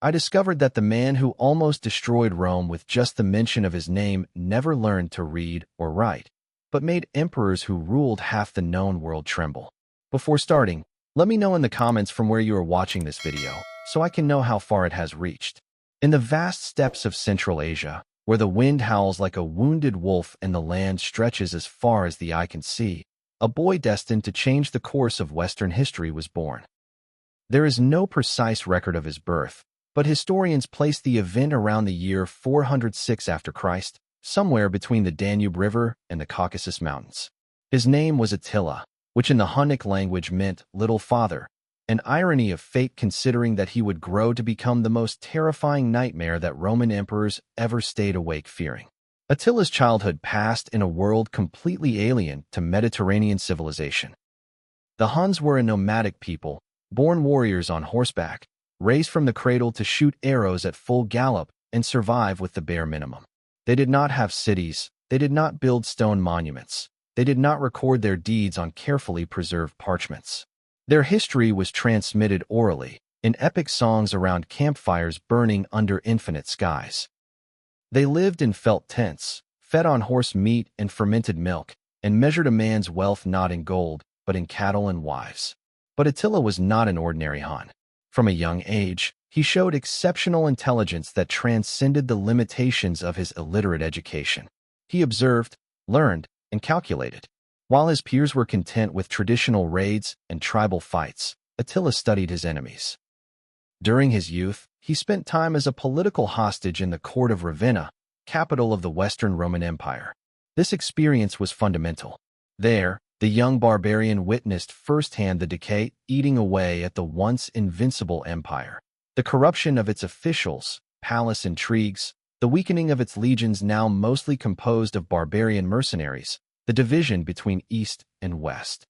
I discovered that the man who almost destroyed Rome with just the mention of his name never learned to read or write, but made emperors who ruled half the known world tremble. Before starting, let me know in the comments from where you are watching this video, so I can know how far it has reached. In the vast steppes of Central Asia, where the wind howls like a wounded wolf and the land stretches as far as the eye can see, a boy destined to change the course of Western history was born. There is no precise record of his birth, but historians place the event around the year 406 after Christ, somewhere between the Danube River and the Caucasus Mountains. His name was Attila, which in the Hunnic language meant little father, an irony of fate considering that he would grow to become the most terrifying nightmare that Roman emperors ever stayed awake fearing. Attila's childhood passed in a world completely alien to Mediterranean civilization. The Huns were a nomadic people, born warriors on horseback, raised from the cradle to shoot arrows at full gallop and survive with the bare minimum. They did not have cities, they did not build stone monuments, they did not record their deeds on carefully preserved parchments. Their history was transmitted orally, in epic songs around campfires burning under infinite skies. They lived in felt tents, fed on horse meat and fermented milk, and measured a man's wealth not in gold, but in cattle and wives. But Attila was not an ordinary Hun. From a young age, he showed exceptional intelligence that transcended the limitations of his illiterate education. He observed, learned, and calculated. While his peers were content with traditional raids and tribal fights, Attila studied his enemies. During his youth, he spent time as a political hostage in the court of Ravenna, capital of the Western Roman Empire. This experience was fundamental. There, the young barbarian witnessed firsthand the decay eating away at the once invincible empire. The corruption of its officials, palace intrigues, the weakening of its legions now mostly composed of barbarian mercenaries, the division between East and West.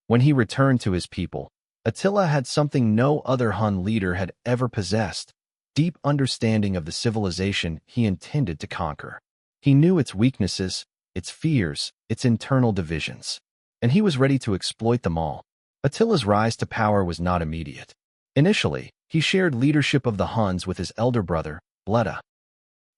When he returned to his people, Attila had something no other Hun leader had ever possessed: deep understanding of the civilization he intended to conquer. He knew its weaknesses, its fears, its internal divisions, and he was ready to exploit them all. Attila's rise to power was not immediate. Initially, he shared leadership of the Huns with his elder brother, Bleda.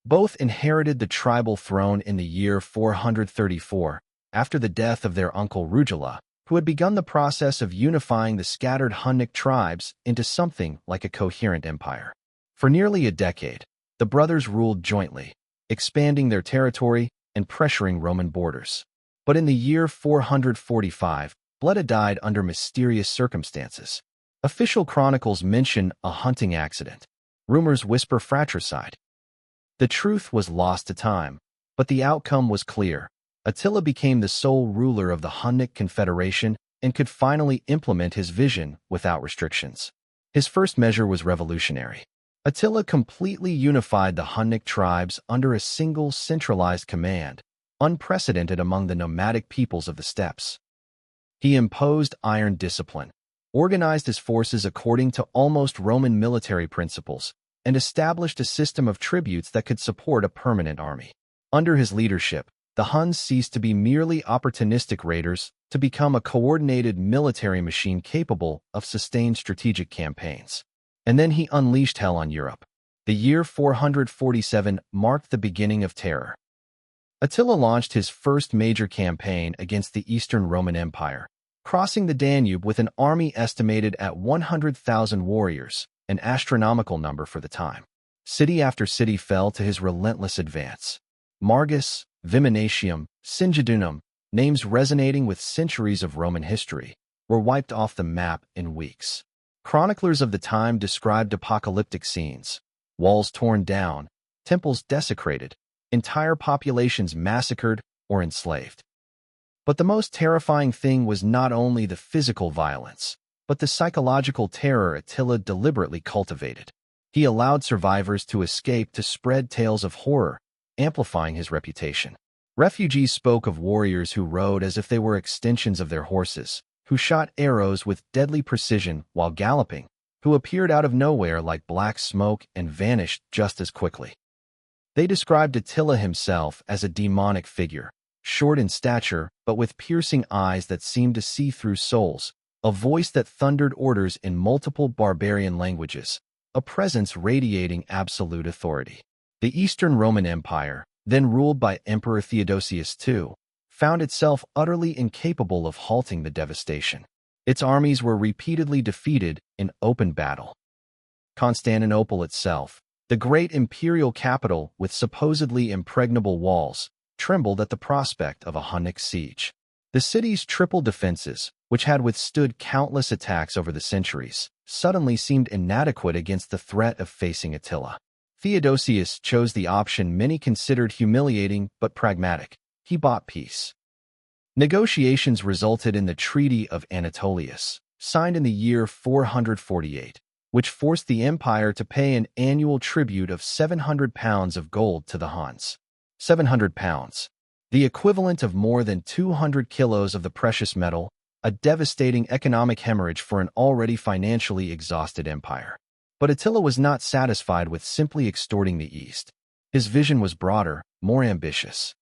Both inherited the tribal throne in the year 434, after the death of their uncle Rugila, who had begun the process of unifying the scattered Hunnic tribes into something like a coherent empire. For nearly a decade, the brothers ruled jointly, expanding their territory and pressuring Roman borders. But in the year 445, Bleda died under mysterious circumstances. Official chronicles mention a hunting accident. Rumors whisper fratricide. The truth was lost to time, but the outcome was clear. Attila became the sole ruler of the Hunnic Confederation and could finally implement his vision without restrictions. His first measure was revolutionary. Attila completely unified the Hunnic tribes under a single centralized command, unprecedented among the nomadic peoples of the steppes. He imposed iron discipline, organized his forces according to almost Roman military principles, and established a system of tributes that could support a permanent army. Under his leadership, the Huns ceased to be merely opportunistic raiders to become a coordinated military machine capable of sustained strategic campaigns. And then he unleashed hell on Europe. The year 447 marked the beginning of terror. Attila launched his first major campaign against the Eastern Roman Empire, crossing the Danube with an army estimated at 100,000 warriors, an astronomical number for the time. City after city fell to his relentless advance. Margus, Viminatium, Singidunum, names resonating with centuries of Roman history, were wiped off the map in weeks. Chroniclers of the time described apocalyptic scenes: walls torn down, temples desecrated, entire populations massacred or enslaved. But the most terrifying thing was not only the physical violence, but the psychological terror Attila deliberately cultivated. He allowed survivors to escape to spread tales of horror, amplifying his reputation. Refugees spoke of warriors who rode as if they were extensions of their horses, who shot arrows with deadly precision while galloping, who appeared out of nowhere like black smoke and vanished just as quickly. They described Attila himself as a demonic figure, short in stature but with piercing eyes that seemed to see through souls, a voice that thundered orders in multiple barbarian languages, a presence radiating absolute authority. The Eastern Roman Empire, then ruled by Emperor Theodosius II, found itself utterly incapable of halting the devastation. Its armies were repeatedly defeated in open battle. Constantinople itself, the great imperial capital with supposedly impregnable walls, trembled at the prospect of a Hunnic siege. The city's triple defenses, which had withstood countless attacks over the centuries, suddenly seemed inadequate against the threat of facing Attila. Theodosius chose the option many considered humiliating but pragmatic. He bought peace. Negotiations resulted in the Treaty of Anatolius, signed in the year 448, which forced the empire to pay an annual tribute of 700 pounds of gold to the Huns. 700 pounds, the equivalent of more than 200 kilos of the precious metal, a devastating economic hemorrhage for an already financially exhausted empire. But Attila was not satisfied with simply extorting the East. His vision was broader, more ambitious.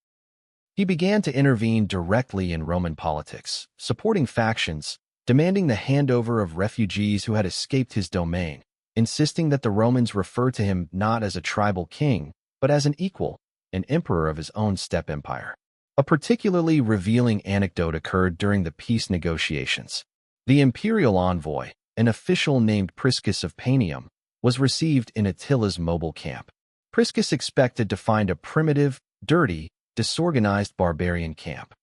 He began to intervene directly in Roman politics, supporting factions, demanding the handover of refugees who had escaped his domain, insisting that the Romans refer to him not as a tribal king, but as an equal, an emperor of his own steppe empire. A particularly revealing anecdote occurred during the peace negotiations. The imperial envoy, an official named Priscus of Panium, was received in Attila's mobile camp. Priscus expected to find a primitive, dirty, disorganized barbarian camp.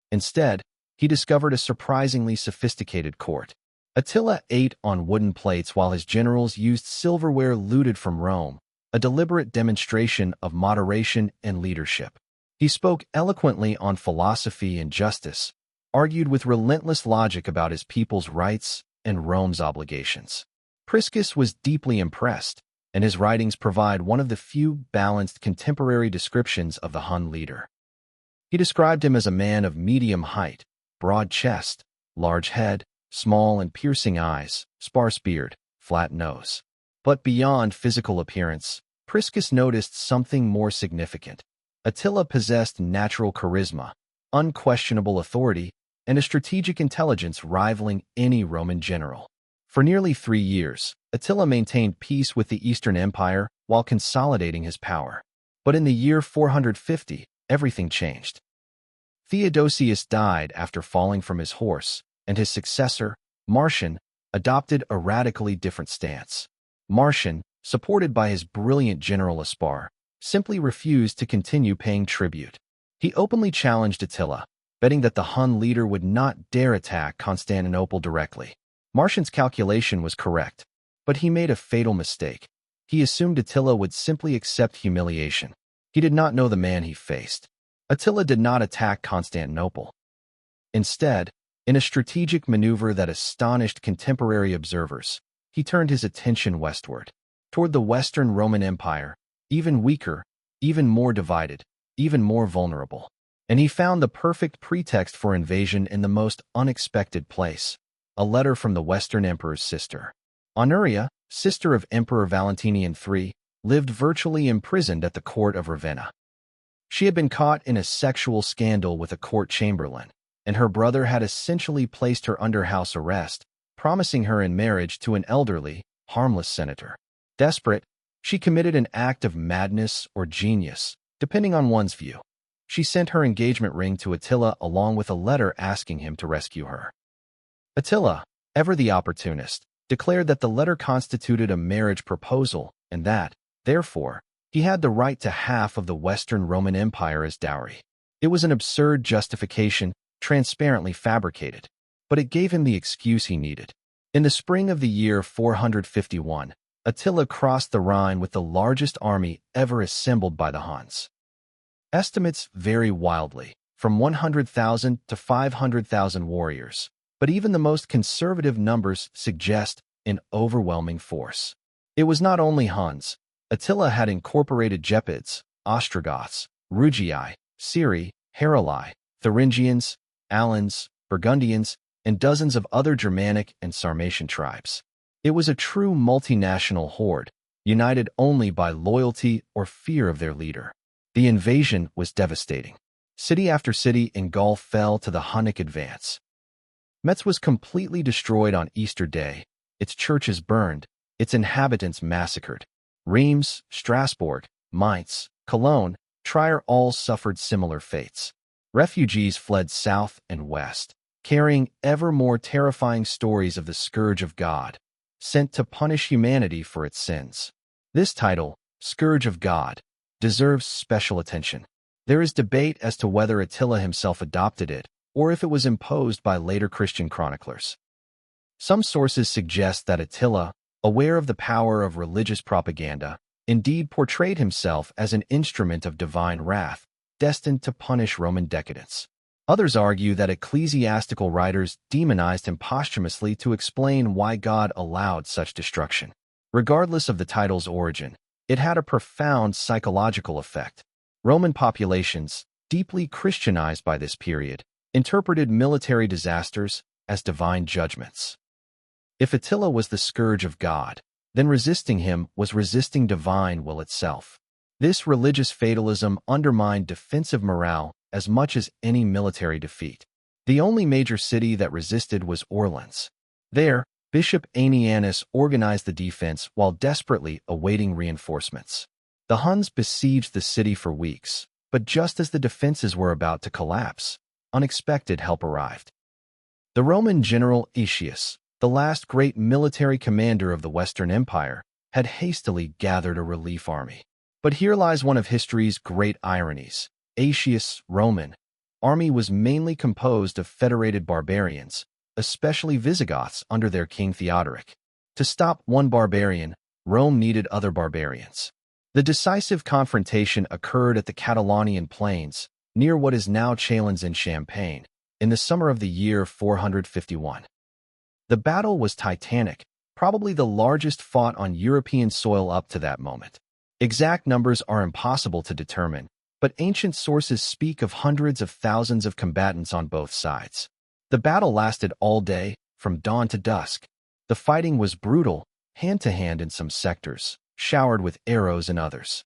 Instead, he discovered a surprisingly sophisticated court. Attila ate on wooden plates while his generals used silverware looted from Rome, a deliberate demonstration of moderation and leadership. He spoke eloquently on philosophy and justice, argued with relentless logic about his people's rights and Rome's obligations. Priscus was deeply impressed, and his writings provide one of the few balanced contemporary descriptions of the Hun leader. He described him as a man of medium height, broad chest, large head, small and piercing eyes, sparse beard, flat nose. But beyond physical appearance, Priscus noticed something more significant. Attila possessed natural charisma, unquestionable authority, and a strategic intelligence rivaling any Roman general. For nearly 3 years, Attila maintained peace with the Eastern Empire while consolidating his power. But in the year 450, everything changed. Theodosius died after falling from his horse, and his successor, Marcian, adopted a radically different stance. Marcian, supported by his brilliant general Aspar, simply refused to continue paying tribute. He openly challenged Attila, betting that the Hun leader would not dare attack Constantinople directly. Marcian's calculation was correct, but he made a fatal mistake. He assumed Attila would simply accept humiliation. He did not know the man he faced. Attila did not attack Constantinople. Instead, in a strategic maneuver that astonished contemporary observers, he turned his attention westward, toward the Western Roman Empire, even weaker, even more divided, even more vulnerable. And he found the perfect pretext for invasion in the most unexpected place: a letter from the Western Emperor's sister. Honoria, sister of Emperor Valentinian III, lived virtually imprisoned at the court of Ravenna. She had been caught in a sexual scandal with a court chamberlain, and her brother had essentially placed her under house arrest, promising her in marriage to an elderly, harmless senator. Desperate, she committed an act of madness or genius, depending on one's view. She sent her engagement ring to Attila along with a letter asking him to rescue her. Attila, ever the opportunist, declared that the letter constituted a marriage proposal and that, therefore, he had the right to half of the Western Roman Empire as dowry. It was an absurd justification, transparently fabricated, but it gave him the excuse he needed. In the spring of the year 451, Attila crossed the Rhine with the largest army ever assembled by the Huns. Estimates vary wildly, from 100,000 to 500,000 warriors, but even the most conservative numbers suggest an overwhelming force. It was not only Huns. Attila had incorporated Gepids, Ostrogoths, Rugii, Syri, Heruli, Thuringians, Alans, Burgundians, and dozens of other Germanic and Sarmatian tribes. It was a true multinational horde, united only by loyalty or fear of their leader. The invasion was devastating. City after city in Gaul fell to the Hunnic advance. Metz was completely destroyed on Easter Day, its churches burned, its inhabitants massacred. Reims, Strasbourg, Mainz, Cologne, Trier all suffered similar fates. Refugees fled south and west, carrying ever more terrifying stories of the Scourge of God, sent to punish humanity for its sins. This title, Scourge of God, deserves special attention. There is debate as to whether Attila himself adopted it, or if it was imposed by later Christian chroniclers. Some sources suggest that Attila, aware of the power of religious propaganda, indeed portrayed himself as an instrument of divine wrath, destined to punish Roman decadence. Others argue that ecclesiastical writers demonized him posthumously to explain why God allowed such destruction. Regardless of the title's origin, it had a profound psychological effect. Roman populations, deeply Christianized by this period, interpreted military disasters as divine judgments. If Attila was the scourge of God, then resisting him was resisting divine will itself. This religious fatalism undermined defensive morale as much as any military defeat. The only major city that resisted was Orleans. There, Bishop Aenianus organized the defense while desperately awaiting reinforcements. The Huns besieged the city for weeks, but just as the defenses were about to collapse, unexpected help arrived. The Roman general Aetius, the last great military commander of the Western Empire, had hastily gathered a relief army. But here lies one of history's great ironies. Aetius' Roman army was mainly composed of federated barbarians, especially Visigoths under their king Theodoric. To stop one barbarian, Rome needed other barbarians. The decisive confrontation occurred at the Catalonian plains, near what is now Châlons-en-Champagne, in the summer of the year 451. The battle was titanic, probably the largest fought on European soil up to that moment. Exact numbers are impossible to determine, but ancient sources speak of hundreds of thousands of combatants on both sides. The battle lasted all day, from dawn to dusk. The fighting was brutal, hand-to-hand in some sectors, showered with arrows in others.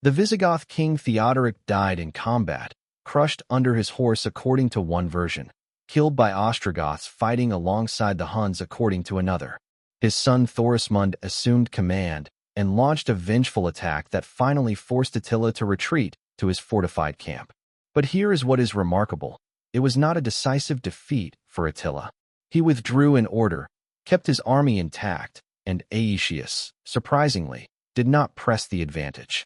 The Visigoth king Theodoric died in combat, crushed under his horse according to one version, killed by Ostrogoths fighting alongside the Huns according to another. His son Thorismund assumed command and launched a vengeful attack that finally forced Attila to retreat to his fortified camp. But here is what is remarkable. It was not a decisive defeat for Attila. He withdrew in order, kept his army intact, and Aetius, surprisingly, did not press the advantage.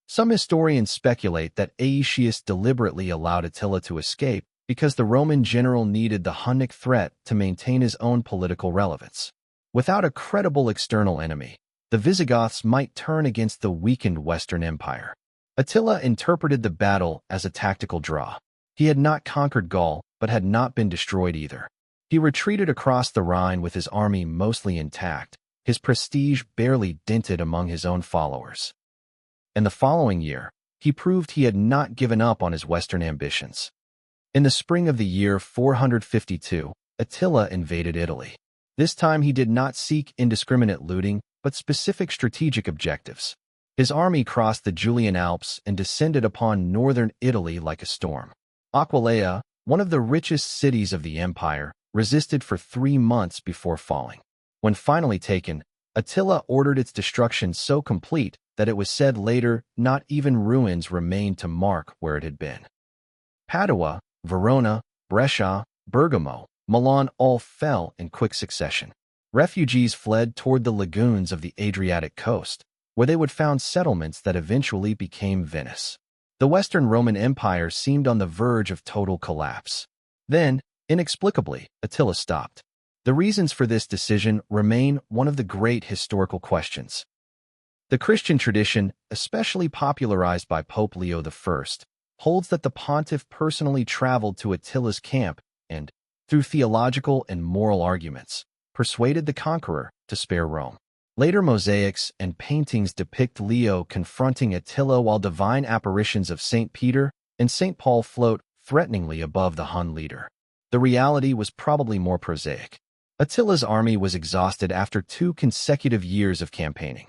Some historians speculate that Aetius deliberately allowed Attila to escape because the Roman general needed the Hunnic threat to maintain his own political relevance. Without a credible external enemy, the Visigoths might turn against the weakened Western Empire. Attila interpreted the battle as a tactical draw. He had not conquered Gaul, but had not been destroyed either. He retreated across the Rhine with his army mostly intact, his prestige barely dented among his own followers. In the following year, he proved he had not given up on his Western ambitions. In the spring of the year 452, Attila invaded Italy. This time he did not seek indiscriminate looting, but specific strategic objectives. His army crossed the Julian Alps and descended upon northern Italy like a storm. Aquileia, one of the richest cities of the empire, resisted for 3 months before falling. When finally taken, Attila ordered its destruction so complete that it was said later not even ruins remained to mark where it had been. Padua, Verona, Brescia, Bergamo, Milan all fell in quick succession. Refugees fled toward the lagoons of the Adriatic coast, where they would found settlements that eventually became Venice. The Western Roman Empire seemed on the verge of total collapse. Then, inexplicably, Attila stopped. The reasons for this decision remain one of the great historical questions. The Christian tradition, especially popularized by Pope Leo I, holds that the pontiff personally traveled to Attila's camp and, through theological and moral arguments, persuaded the conqueror to spare Rome. Later mosaics and paintings depict Leo confronting Attila while divine apparitions of St. Peter and St. Paul float threateningly above the Hun leader. The reality was probably more prosaic. Attila's army was exhausted after 2 consecutive years of campaigning.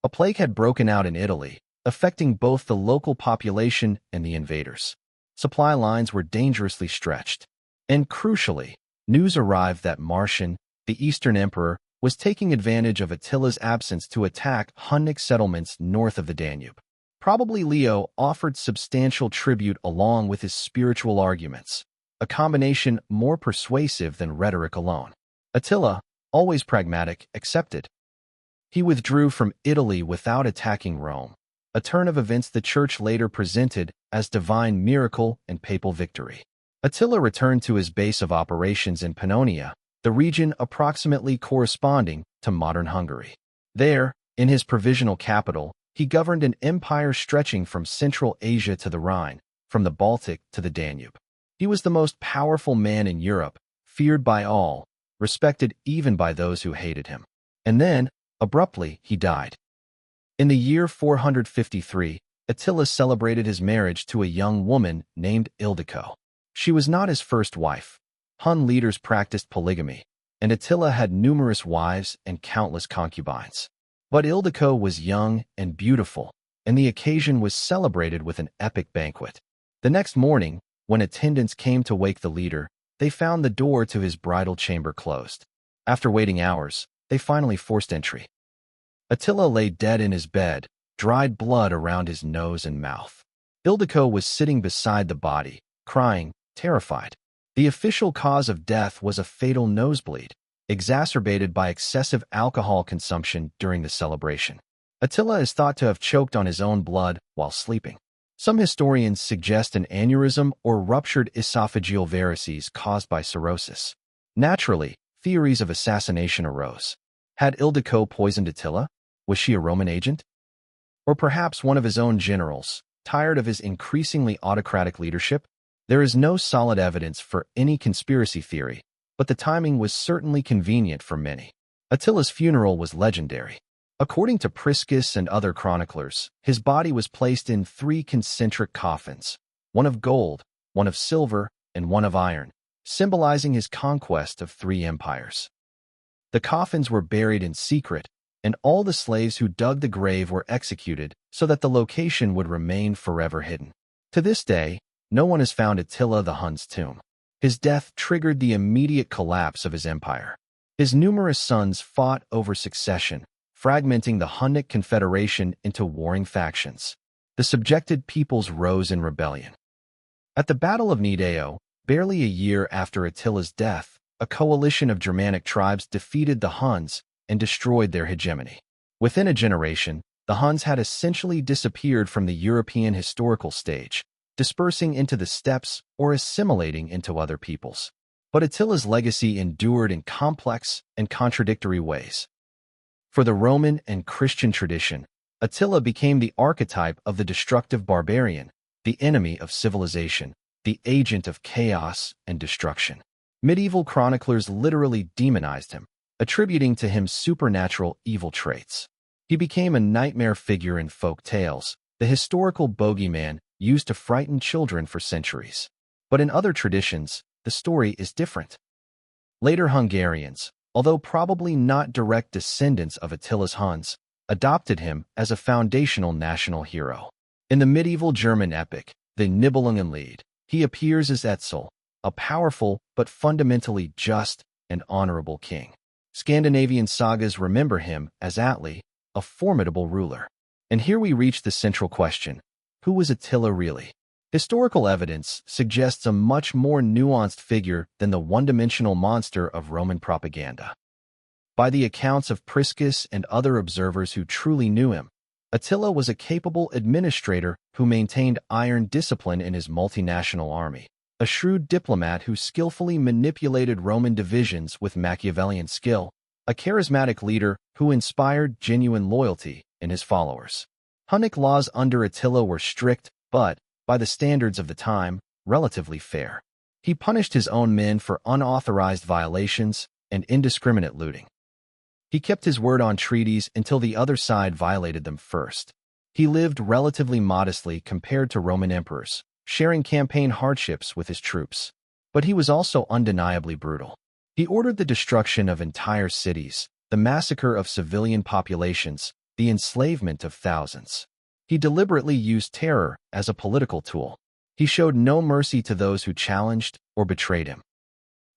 A plague had broken out in Italy, affecting both the local population and the invaders. Supply lines were dangerously stretched. And crucially, news arrived that Marcian, the Eastern emperor, was taking advantage of Attila's absence to attack Hunnic settlements north of the Danube. Probably Leo offered substantial tribute along with his spiritual arguments, a combination more persuasive than rhetoric alone. Attila, always pragmatic, accepted. He withdrew from Italy without attacking Rome, a turn of events the Church later presented as divine miracle and papal victory. Attila returned to his base of operations in Pannonia, the region approximately corresponding to modern Hungary. There, in his provisional capital, he governed an empire stretching from Central Asia to the Rhine, from the Baltic to the Danube. He was the most powerful man in Europe, feared by all, respected even by those who hated him. And then, abruptly, he died. In the year 453, Attila celebrated his marriage to a young woman named Ildiko. She was not his first wife. Hun leaders practiced polygamy, and Attila had numerous wives and countless concubines. But Ildiko was young and beautiful, and the occasion was celebrated with an epic banquet. The next morning, when attendants came to wake the leader, they found the door to his bridal chamber closed. After waiting hours, they finally forced entry. Attila lay dead in his bed, dried blood around his nose and mouth. Ildiko was sitting beside the body, crying, terrified. The official cause of death was a fatal nosebleed, exacerbated by excessive alcohol consumption during the celebration. Attila is thought to have choked on his own blood while sleeping. Some historians suggest an aneurysm or ruptured esophageal varices caused by cirrhosis. Naturally, theories of assassination arose. Had Ildiko poisoned Attila? Was she a Roman agent? Or perhaps one of his own generals, tired of his increasingly autocratic leadership? There is no solid evidence for any conspiracy theory, but the timing was certainly convenient for many. Attila's funeral was legendary. According to Priscus and other chroniclers, his body was placed in 3 concentric coffins, one of gold, one of silver, and one of iron, symbolizing his conquest of 3 empires. The coffins were buried in secret, and all the slaves who dug the grave were executed so that the location would remain forever hidden. To this day, no one has found Attila the Hun's tomb. His death triggered the immediate collapse of his empire. His numerous sons fought over succession, fragmenting the Hunnic confederation into warring factions. The subjected peoples rose in rebellion. At the Battle of Nidao, barely a year after Attila's death, a coalition of Germanic tribes defeated the Huns and destroyed their hegemony. Within a generation, the Huns had essentially disappeared from the European historical stage, dispersing into the steppes or assimilating into other peoples. But Attila's legacy endured in complex and contradictory ways. For the Roman and Christian tradition, Attila became the archetype of the destructive barbarian, the enemy of civilization, the agent of chaos and destruction. Medieval chroniclers literally demonized him, attributing to him supernatural evil traits. He became a nightmare figure in folk tales, the historical bogeyman used to frighten children for centuries. But in other traditions, the story is different. Later Hungarians, although probably not direct descendants of Attila's Huns, adopted him as a foundational national hero. In the medieval German epic, the Nibelungenlied, he appears as Etzel, a powerful but fundamentally just and honorable king. Scandinavian sagas remember him as Atli, a formidable ruler. And here we reach the central question: who was Attila really? Historical evidence suggests a much more nuanced figure than the one-dimensional monster of Roman propaganda. By the accounts of Priscus and other observers who truly knew him, Attila was a capable administrator who maintained iron discipline in his multinational army, a shrewd diplomat who skillfully manipulated Roman divisions with Machiavellian skill, a charismatic leader who inspired genuine loyalty in his followers. Hunnic laws under Attila were strict, but, by the standards of the time, relatively fair. He punished his own men for unauthorized violations and indiscriminate looting. He kept his word on treaties until the other side violated them first. He lived relatively modestly compared to Roman emperors, sharing campaign hardships with his troops. But he was also undeniably brutal. He ordered the destruction of entire cities, the massacre of civilian populations, the enslavement of thousands. He deliberately used terror as a political tool. He showed no mercy to those who challenged or betrayed him.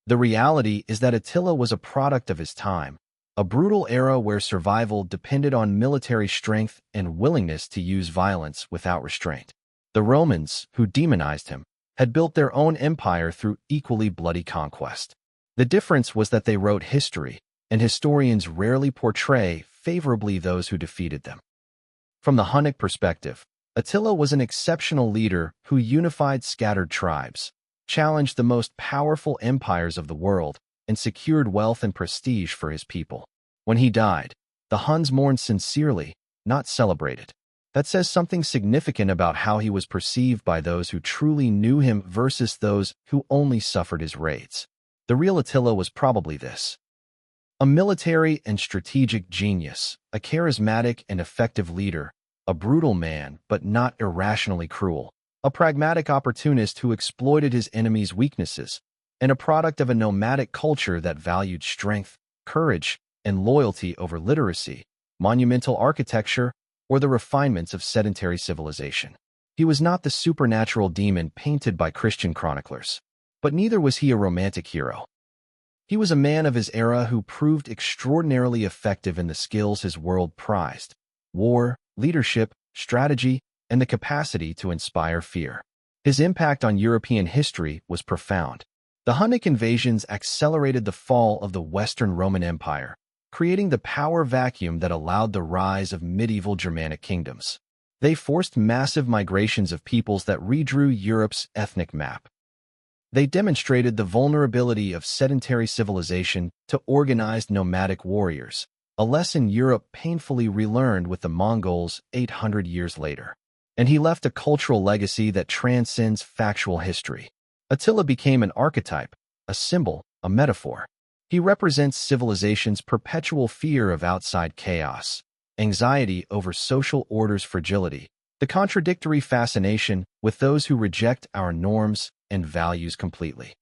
The reality is that Attila was a product of his time, a brutal era where survival depended on military strength and willingness to use violence without restraint. The Romans, who demonized him, had built their own empire through equally bloody conquest. The difference was that they wrote history, and historians rarely portray favorably those who defeated them. From the Hunnic perspective, Attila was an exceptional leader who unified scattered tribes, challenged the most powerful empires of the world, and secured wealth and prestige for his people. When he died, the Huns mourned sincerely, not celebrated. That says something significant about how he was perceived by those who truly knew him versus those who only suffered his raids. The real Attila was probably this: a military and strategic genius, a charismatic and effective leader, a brutal man but not irrationally cruel, a pragmatic opportunist who exploited his enemies' weaknesses, and a product of a nomadic culture that valued strength, courage, and loyalty over literacy, monumental architecture, or the refinements of sedentary civilization. He was not the supernatural demon painted by Christian chroniclers, but neither was he a romantic hero. He was a man of his era who proved extraordinarily effective in the skills his world prized: war, leadership, strategy, and the capacity to inspire fear. His impact on European history was profound. The Hunnic invasions accelerated the fall of the Western Roman Empire, creating the power vacuum that allowed the rise of medieval Germanic kingdoms. They forced massive migrations of peoples that redrew Europe's ethnic map. They demonstrated the vulnerability of sedentary civilization to organized nomadic warriors, a lesson Europe painfully relearned with the Mongols 800 years later. And he left a cultural legacy that transcends factual history. Attila became an archetype, a symbol, a metaphor. He represents civilization's perpetual fear of outside chaos, anxiety over social order's fragility, the contradictory fascination with those who reject our norms and values completely.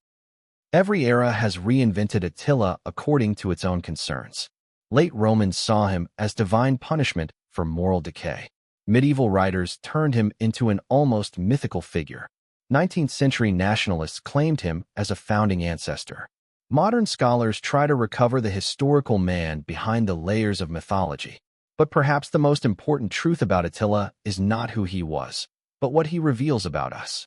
Every era has reinvented Attila according to its own concerns. Late Romans saw him as divine punishment for moral decay. Medieval writers turned him into an almost mythical figure. 19th-century nationalists claimed him as a founding ancestor. Modern scholars try to recover the historical man behind the layers of mythology. But perhaps the most important truth about Attila is not who he was, but what he reveals about us.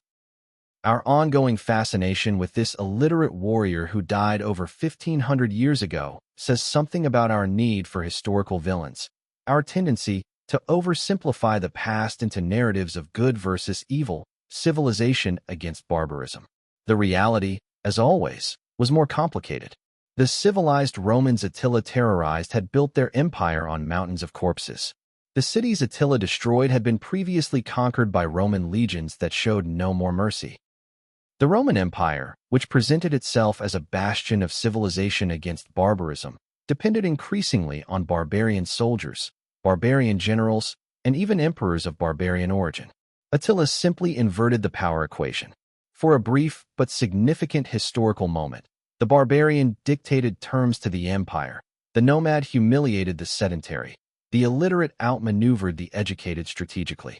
Our ongoing fascination with this illiterate warrior who died over 1,500 years ago says something about our need for historical villains, our tendency to oversimplify the past into narratives of good versus evil, civilization against barbarism. The reality, as always, was more complicated. The civilized Romans Attila terrorized had built their empire on mountains of corpses. The cities Attila destroyed had been previously conquered by Roman legions that showed no more mercy. The Roman Empire, which presented itself as a bastion of civilization against barbarism, depended increasingly on barbarian soldiers, barbarian generals, and even emperors of barbarian origin. Attila simply inverted the power equation. For a brief but significant historical moment, the barbarian dictated terms to the empire, the nomad humiliated the sedentary, the illiterate outmaneuvered the educated strategically.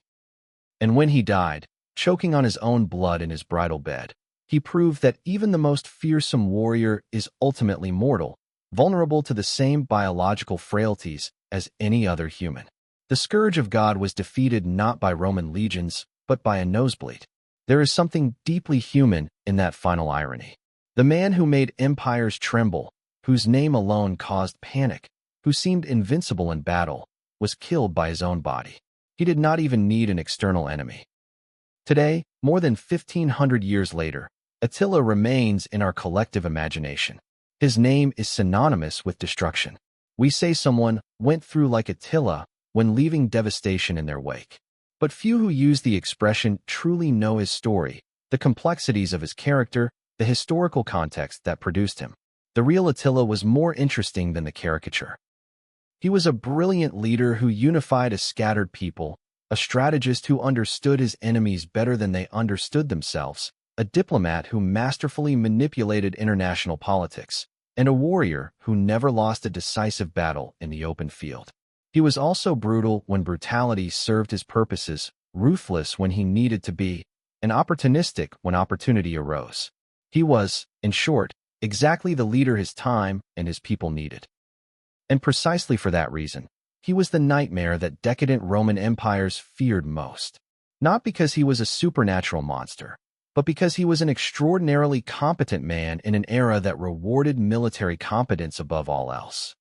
And when he died, choking on his own blood in his bridal bed, he proved that even the most fearsome warrior is ultimately mortal, vulnerable to the same biological frailties as any other human. The Scourge of God was defeated not by Roman legions, but by a nosebleed. There is something deeply human in that final irony. The man who made empires tremble, whose name alone caused panic, who seemed invincible in battle, was killed by his own body. He did not even need an external enemy. Today, more than 1,500 years later, Attila remains in our collective imagination. His name is synonymous with destruction. We say someone went through like Attila when leaving devastation in their wake. But few who use the expression truly know his story, the complexities of his character, the historical context that produced him. The real Attila was more interesting than the caricature. He was a brilliant leader who unified a scattered people, a strategist who understood his enemies better than they understood themselves, a diplomat who masterfully manipulated international politics, and a warrior who never lost a decisive battle in the open field. He was also brutal when brutality served his purposes, ruthless when he needed to be, and opportunistic when opportunity arose. He was, in short, exactly the leader his time and his people needed. And precisely for that reason, he was the nightmare that decadent Roman empires feared most. Not because he was a supernatural monster, but because he was an extraordinarily competent man in an era that rewarded military competence above all else.